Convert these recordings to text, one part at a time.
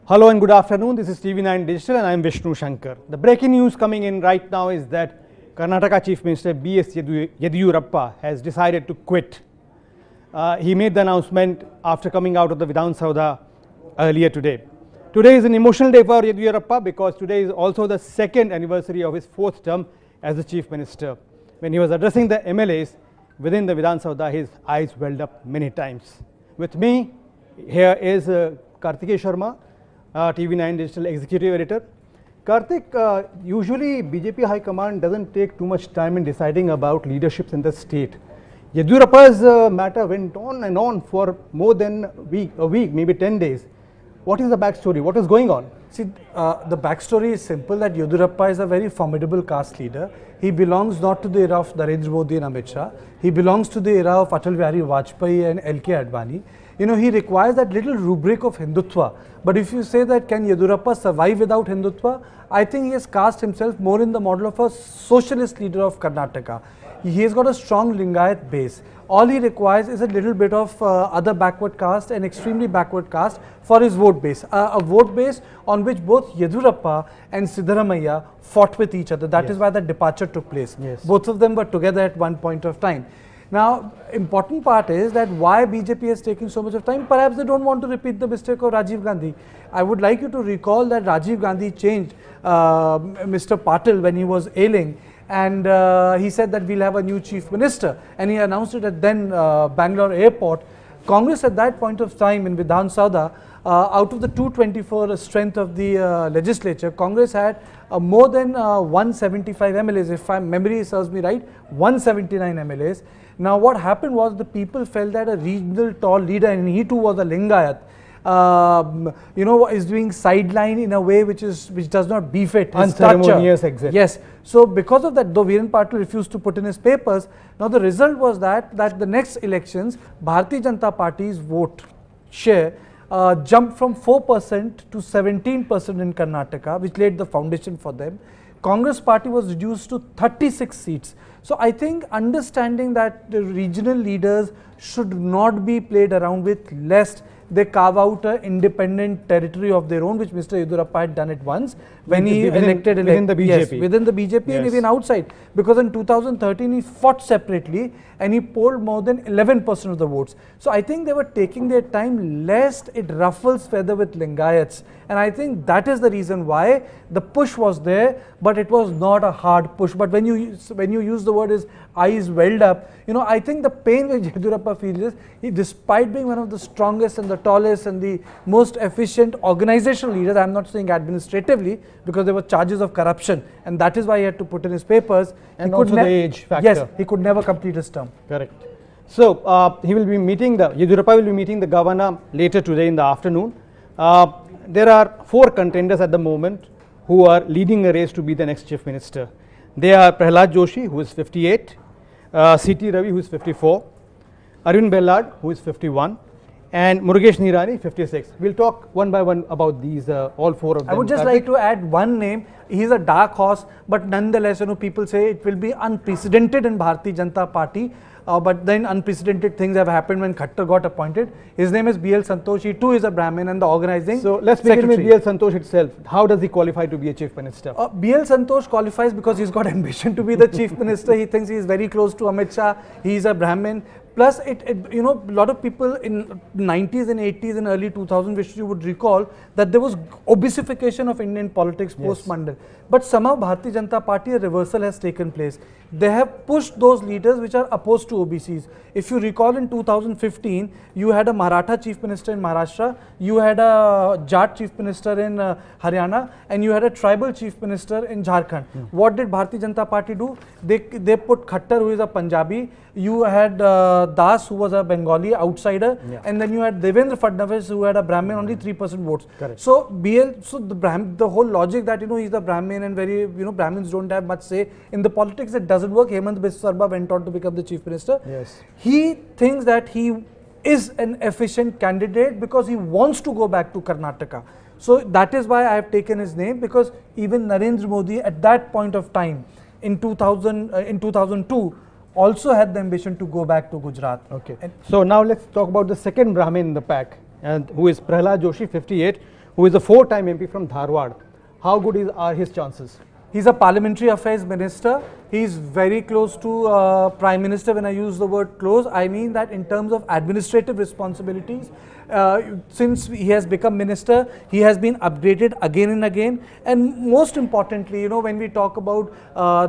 Hello and good afternoon. This is TV9 Digital and I am Vishnu Shankar. The breaking news coming in right now is that Karnataka Chief Minister B.S. Yediyurappa has decided to quit. He made the announcement after coming out of the Vidhan Saudha earlier today. Today is an emotional day for Yediyurappa because today is also the second anniversary of his fourth term as the Chief Minister. When he was addressing the MLAs within the Vidhan Saudha, his eyes welled up many times. With me here is Kartikeya Sharma, TV9 Digital Executive Editor. Karthik, usually BJP High Command doesn't take too much time in deciding about leaderships in the state. Yediyurappa's matter went on and on for more than a week, maybe 10 days. What is the backstory? What is going on? See, the backstory is simple that Yediyurappa is a very formidable caste leader. He belongs not to the era of Narendra Modi and Amit Shah. He belongs to the era of Atal Bihari Vajpayee and L.K. Advani. You know, he requires that little rubric of Hindutva. But if you say that can Yediyurappa survive without Hindutva, I think he has cast himself more in the model of a socialist leader of Karnataka. He has got a strong Lingayat base. All he requires is a little bit of other backward caste and extremely backward caste for his vote base. A vote base on which both Yediyurappa and Siddaramaiah fought with each other. That is why the departure took place. Both of them were together at one point of time. Now, important part is that why BJP is taking so much of time. Perhaps they don't want to repeat the mistake of Rajiv Gandhi. I would like you to recall that Rajiv Gandhi changed Mr. Patil when he was ailing, and he said that we'll have a new chief minister, and he announced it at then Bangalore airport. Congress at that point of time in Vidhan Saudha, out of the 224 strength of the legislature, Congress had more than 175 MLAs, if my memory serves me right, 179 MLAs. Now what happened was the people felt that a regional tall leader, and he too was a Lingayat, is doing sideline in a way which does not befit his unceremonious exit. Yes. So because of that, though Viren Patil refused to put in his papers, now the result was that the next elections, Bharatiya Janata Party's vote share jumped from 4% to 17% in Karnataka, which laid the foundation for them. Congress party was reduced to 36 seats. So I think understanding that the regional leaders should not be played around with, lest they carve out an independent territory of their own, which Mr. Yediyurappa had done it once when he elected within the BJP. Yes, within the BJP and even outside. Because in 2013 he fought separately and he polled more than 11% of the votes. So I think they were taking their time lest it ruffles feather with Lingayats. And I think that is the reason why the push was there, but it was not a hard push. But when you use the word is eyes welled up, I think the pain which Yediyurappa feels is, despite being one of the strongest and the tallest and the most efficient organizational leaders, I am not saying administratively, because there were charges of corruption, and that is why he had to put in his papers. And also the age factor. Yes, he could never complete his term. Correct. So Yediyurappa will be meeting the governor later today in the afternoon. There are 4 contenders at the moment who are leading a race to be the next chief minister. They are Prahlad Joshi, who is 58, C.T. Ravi, who is 54, Arvind Bellad, who is 51, and Murugesh Nirani, 56. We'll talk one by one about these, all 4 of them. I would just like to add one name. He's a dark horse, but nonetheless, people say it will be unprecedented in Bharatiya Janata Party. But then unprecedented things have happened when Khattar got appointed. His name is B.L. Santosh. He too is a Brahmin and the organizing So let's begin with B.L. Santosh itself. How does he qualify to be a chief minister? B.L. Santosh qualifies because he's got ambition to be the chief minister. He thinks he is very close to Amit Shah. He is a Brahmin. Plus, a lot of people in 90s and 80s and early 2000s, which you would recall, that there was obesification of Indian politics post-Mandal. But somehow Bharatiya Janata Party, a reversal has taken place. They have pushed those leaders which are opposed to OBCs. If you recall, in 2015, you had a Maratha chief minister in Maharashtra, you had a Jat chief minister in Haryana, and you had a tribal chief minister in Jharkhand. What did Bharatiya Janata Party do? They put Khattar, who is a Punjabi, you had Das, who was a Bengali outsider, and then you had Devendra Fadnavis, who had a Brahmin, only 3% votes. Correct. So the whole logic that he's a Brahmin and very Brahmins don't have much say in the politics, it doesn't work. Hemant Biswa Sarma went on to become the chief minister. Yes. He thinks that he is an efficient candidate because he wants to go back to Karnataka. So that is why I have taken his name, because even Narendra Modi at that point of time in 2002 also had the ambition to go back to Gujarat. Okay. So now let's talk about the second Brahmin in the pack, and who is Prahlad Joshi, 58, who is a 4-time MP from Dharwad. How good are his chances? He's a parliamentary affairs minister. He's very close to Prime Minister. When I use the word close, I mean that in terms of administrative responsibilities, since he has become minister, he has been upgraded again and again. And most importantly, you know, when we talk about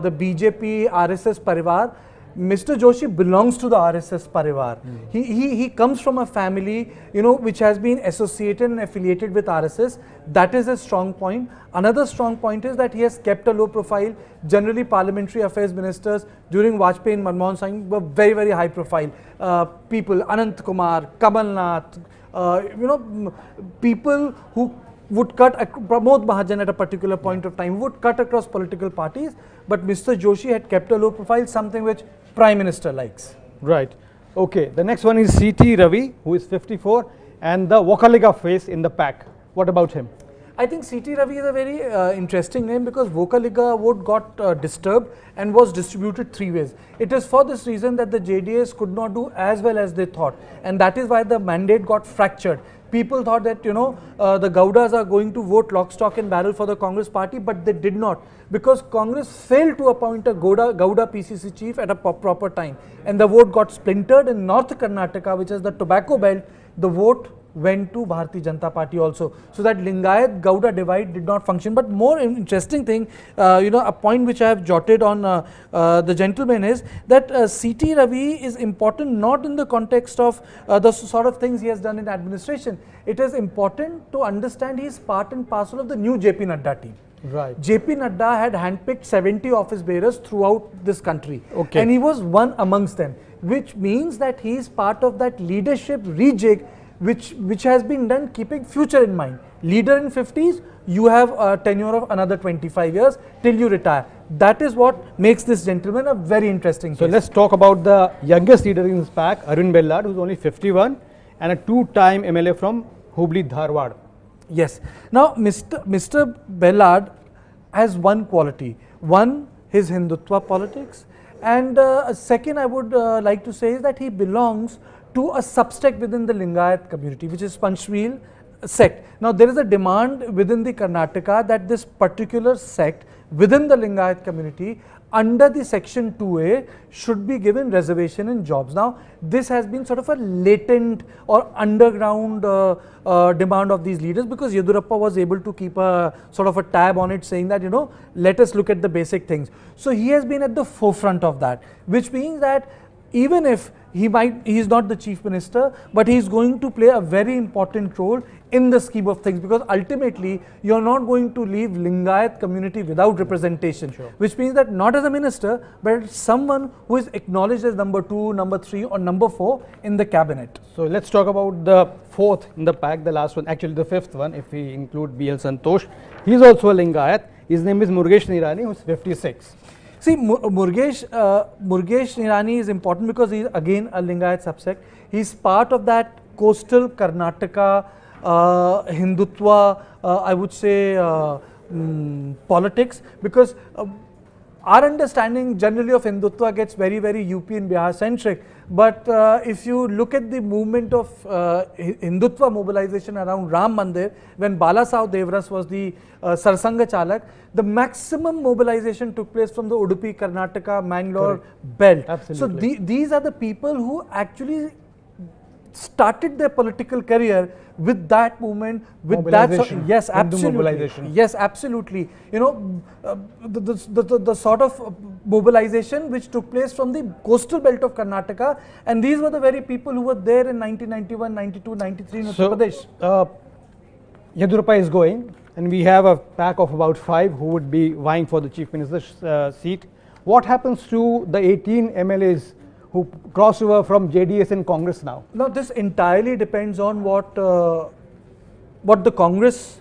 the BJP RSS Parivar, Mr. Joshi belongs to the RSS Parivar. He comes from a family, you know, which has been associated and affiliated with RSS. That is a strong point. Another strong point is that he has kept a low profile. Generally, parliamentary affairs ministers during Vajpayee and Manmohan Singh were very, very high profile people. Anant Kumar, Kamal Nath, you know, people who would cut, Pramod Mahajan at a particular point of time, would cut across political parties. But Mr. Joshi had kept a low profile, something which Prime Minister likes. Right. Okay. The next one is C.T. Ravi, who is 54, and the Vocaliga face in the pack. What about him? I think C.T. Ravi is a very interesting name because Vocaliga vote got disturbed and was distributed 3 ways. It is for this reason that the JDS could not do as well as they thought, and that is why the mandate got fractured. People thought that, you know, the Gaudas are going to vote lock, stock and barrel for the Congress party, but they did not, because Congress failed to appoint a Gauda PCC chief at a proper time, and the vote got splintered. In North Karnataka, which is the tobacco belt, the vote went to Bharatiya Janata Party also. So that Lingayat Gauda divide did not function. But more interesting thing, you know, a point which I have jotted on the gentleman is that C.T. Ravi is important not in the context of the sort of things he has done in administration. It is important to understand he is part and parcel of the new JP Nadda team. Right. JP Nadda had handpicked 70 office bearers throughout this country. Okay. And he was one amongst them, which means that he is part of that leadership rejig which has been done keeping future in mind. Leader in 50s, you have a tenure of another 25 years till you retire. That is what makes this gentleman a very interesting case. So let's talk about the youngest leader in this pack, Arvind Bellad, who is only 51 and a 2-time MLA from Hubli Dharwad. Yes. Now, Mr. Bellad has one quality. One, his Hindutva politics, and second, I would like to say is that he belongs to a subsect within the Lingayat community, which is Panchmeel sect. Now, there is a demand within the Karnataka that this particular sect within the Lingayat community under the section 2A should be given reservation in jobs. Now, this has been sort of a latent or underground demand of these leaders, because Yediyurappa was able to keep a sort of a tab on it, saying that, you know, let us look at the basic things. So he has been at the forefront of that, which means that even if he is not the chief minister, but he is going to play a very important role in the scheme of things, because ultimately you are not going to leave Lingayat community without representation, which means that not as a minister, but as someone who is acknowledged as number 2, number 3 or number 4 in the cabinet. So let's talk about the 4th in the pack, the last one, actually the 5th one if we include B.L. Santosh. He is also a Lingayat. His name is Murugesh Nirani, who is 56. See, Murugesh Nirani is important because he is again a Lingayat subsect. He is part of that coastal Karnataka Hindutva, I would say, politics, because our understanding generally of Hindutva gets very, very UP and Bihar centric. But if you look at the movement of Hindutva mobilization around Ram Mandir, when Balasaheb Devras was the Sarsanga Chalak, the maximum mobilization took place from the Udupi, Karnataka, Mangalore belt. Absolutely. So these are the people who actually started their political career with that movement, with that yes, absolutely, yes, absolutely. You know, the sort of mobilization which took place from the coastal belt of Karnataka, and these were the very people who were there in 1991, 92, 93 in Uttar Pradesh. Yediyurappa is going, and we have a pack of about 5 who would be vying for the chief minister's seat. What happens to the 18 MLAs who cross over from JDS and Congress now? Now, this entirely depends on what the Congress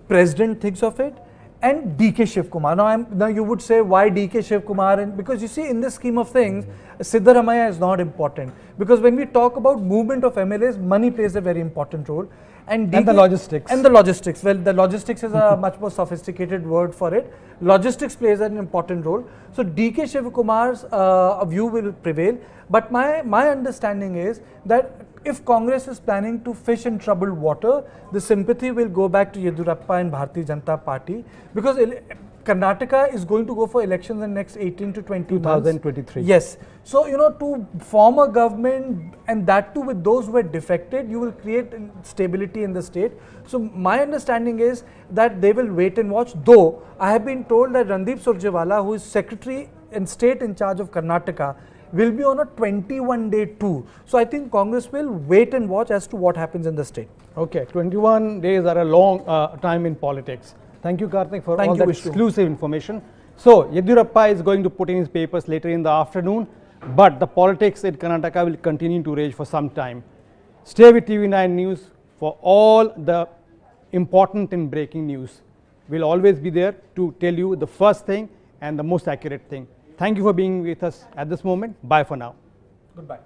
president thinks of it, and DK Shiv Kumar. Now you would say, why DK Shiv Kumar? And because you see, in this scheme of things, Siddaramaiah is not important, because when we talk about movement of MLAs, money plays a very important role. And the logistics. And the logistics. Well, the logistics is a much more sophisticated word for it. Logistics plays an important role. So DK Shiv Kumar's view will prevail. But my understanding is that if Congress is planning to fish in troubled water, the sympathy will go back to Yediyurappa and Bharatiya Janata Party, because Karnataka is going to go for elections in the next 18 to 20 months. 2023. Yes. So, you know, to form a government, and that too with those who are defected, you will create stability in the state. So, my understanding is that they will wait and watch, though I have been told that Randeep Surjewala, who is Secretary and State in charge of Karnataka, will be on a 21-day tour. So, I think Congress will wait and watch as to what happens in the state. Okay, 21 days are a long time in politics. Thank you, Karthik, for all that exclusive information. So, Yediyurappa is going to put in his papers later in the afternoon, but the politics in Karnataka will continue to rage for some time. Stay with TV9 News for all the important and breaking news. We'll always be there to tell you the first thing and the most accurate thing. Thank you for being with us at this moment. Bye for now. Goodbye.